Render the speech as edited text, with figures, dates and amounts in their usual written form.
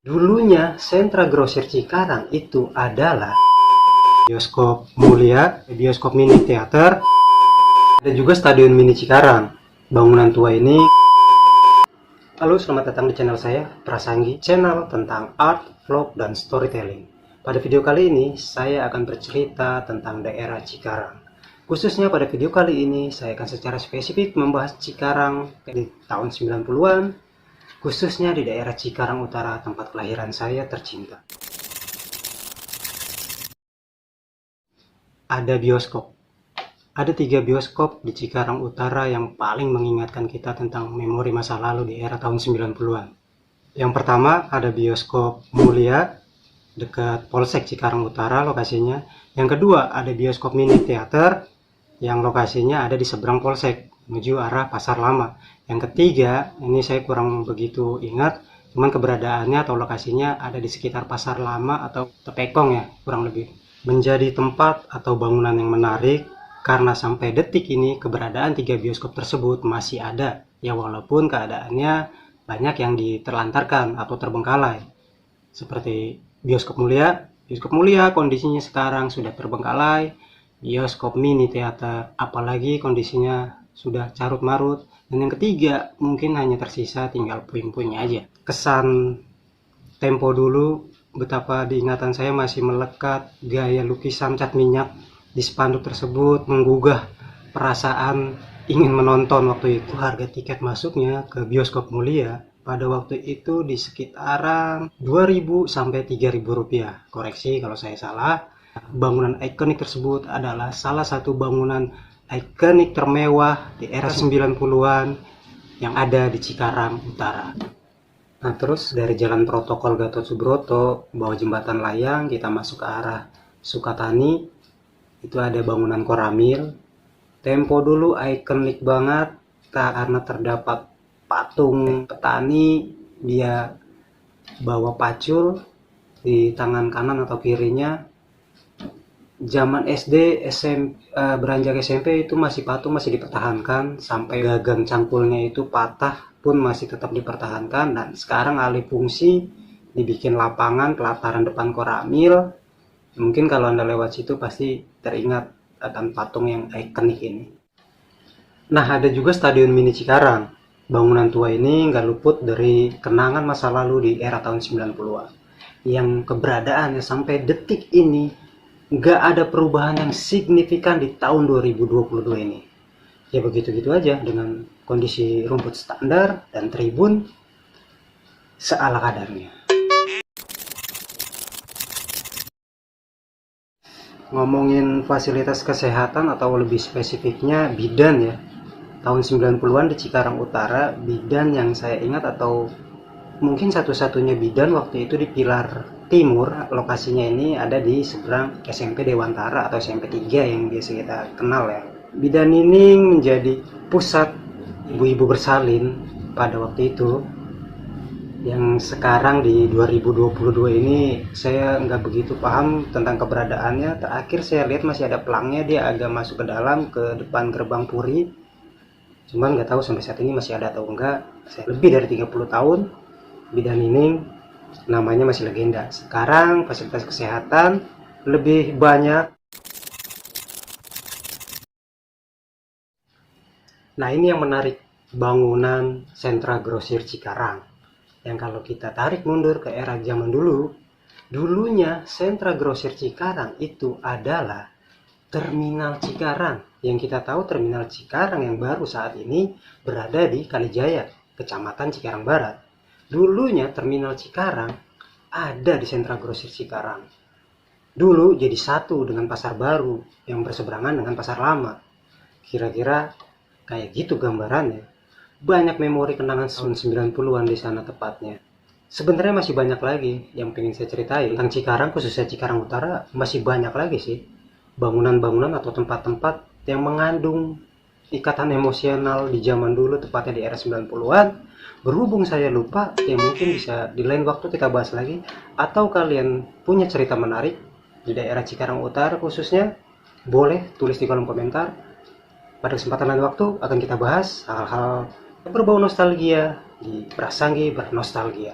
Dulunya sentra grosir Cikarang itu adalah bioskop Mulia, bioskop mini teater, dan juga stadion mini Cikarang. Bangunan tua ini. Halo, selamat datang di channel saya, Prasanggi, channel tentang art, vlog, dan storytelling. Pada video kali ini, saya akan bercerita tentang daerah Cikarang. Khususnya pada video kali ini, saya akan secara spesifik membahas Cikarang di tahun 90-an, khususnya di daerah Cikarang Utara, tempat kelahiran saya tercinta. Ada bioskop. Ada 3 bioskop di Cikarang Utara yang paling mengingatkan kita tentang memori masa lalu di era tahun 90-an. Yang pertama ada bioskop Mulia, dekat Polsek Cikarang Utara lokasinya. Yang kedua ada bioskop mini teater, yang lokasinya ada di seberang Polsek, menuju arah Pasar Lama. Yang ketiga, ini saya kurang begitu ingat, cuman keberadaannya atau lokasinya ada di sekitar Pasar Lama atau Tepekong ya, kurang lebih. Menjadi tempat atau bangunan yang menarik, karena sampai detik ini keberadaan 3 bioskop tersebut masih ada. Ya walaupun keadaannya banyak yang diterlantarkan atau terbengkalai. Seperti bioskop Mulia kondisinya sekarang sudah terbengkalai. Bioskop mini teater apalagi kondisinya sudah carut marut. Dan yang ketiga mungkin hanya tersisa tinggal puing-puingnya aja. Kesan tempo dulu, betapa diingatan saya masih melekat gaya lukisan cat minyak di spanduk tersebut, menggugah perasaan ingin menonton waktu itu. Harga tiket masuknya ke bioskop Mulia pada waktu itu di sekitaran 2.000 sampai 3.000 rupiah. Koreksi kalau saya salah. Bangunan ikonik tersebut adalah salah satu bangunan ikonik termewah di era 90-an yang ada di Cikarang Utara. Nah, terus dari Jalan Protokol Gatot Subroto, bawah jembatan layang, kita masuk ke arah Sukatani. Itu ada bangunan Koramil. Tempo dulu ikonik banget karena terdapat patung petani, dia bawa pacul di tangan kanan atau kirinya. Zaman SD, beranjak SMP itu masih patung masih dipertahankan, sampai gagang cangkulnya itu patah pun masih tetap dipertahankan. Dan sekarang alih fungsi dibikin lapangan pelataran depan Koramil. Mungkin kalau Anda lewat situ pasti teringat akan patung yang ikonik ini. Nah, ada juga stadion mini Cikarang. Bangunan tua ini nggak luput dari kenangan masa lalu di era tahun 90-an. Yang keberadaannya sampai detik ini nggak ada perubahan yang signifikan di tahun 2022 ini. Ya begitu-gitu aja dengan kondisi rumput standar dan tribun seala kadarnya. Ngomongin fasilitas kesehatan atau lebih spesifiknya bidan ya. Tahun 90-an di Cikarang Utara, bidan yang saya ingat atau mungkin satu-satunya bidan waktu itu di Pilar Timur. Lokasinya ini ada di seberang SMP Dewantara atau SMP 3 yang biasa kita kenal ya. Bidan ini menjadi pusat ibu-ibu bersalin pada waktu itu. Yang sekarang di 2022 ini saya nggak begitu paham tentang keberadaannya. Terakhir saya lihat masih ada pelangnya, dia agak masuk ke dalam ke depan gerbang Puri. Cuman nggak tahu sampai saat ini masih ada atau enggak. Saya lebih dari 30 tahun bidan ini namanya masih legenda. Sekarang fasilitas kesehatan lebih banyak. Nah, ini yang menarik, bangunan sentra grosir Cikarang. Yang kalau kita tarik mundur ke era zaman dulu, dulunya sentra grosir Cikarang itu adalah Terminal Cikarang. Yang kita tahu Terminal Cikarang yang baru saat ini berada di Kalijaya, Kecamatan Cikarang Barat. Dulunya Terminal Cikarang ada di sentra grosir Cikarang. Dulu jadi satu dengan Pasar Baru yang berseberangan dengan Pasar Lama. Kira-kira kayak gitu gambarannya. Banyak memori kenangan tahun 90-an di sana tepatnya. Sebenarnya masih banyak lagi yang pengen saya ceritain tentang Cikarang, khususnya Cikarang Utara. Masih banyak lagi sih bangunan-bangunan atau tempat-tempat yang mengandung ikatan emosional di zaman dulu, tepatnya di era 90-an. Berhubung saya lupa, ya mungkin bisa di lain waktu kita bahas lagi. Atau kalian punya cerita menarik di daerah Cikarang Utara khususnya, boleh tulis di kolom komentar. Pada kesempatan lain waktu akan kita bahas hal-hal berbau nostalgia di Prasanggi Bernostalgia.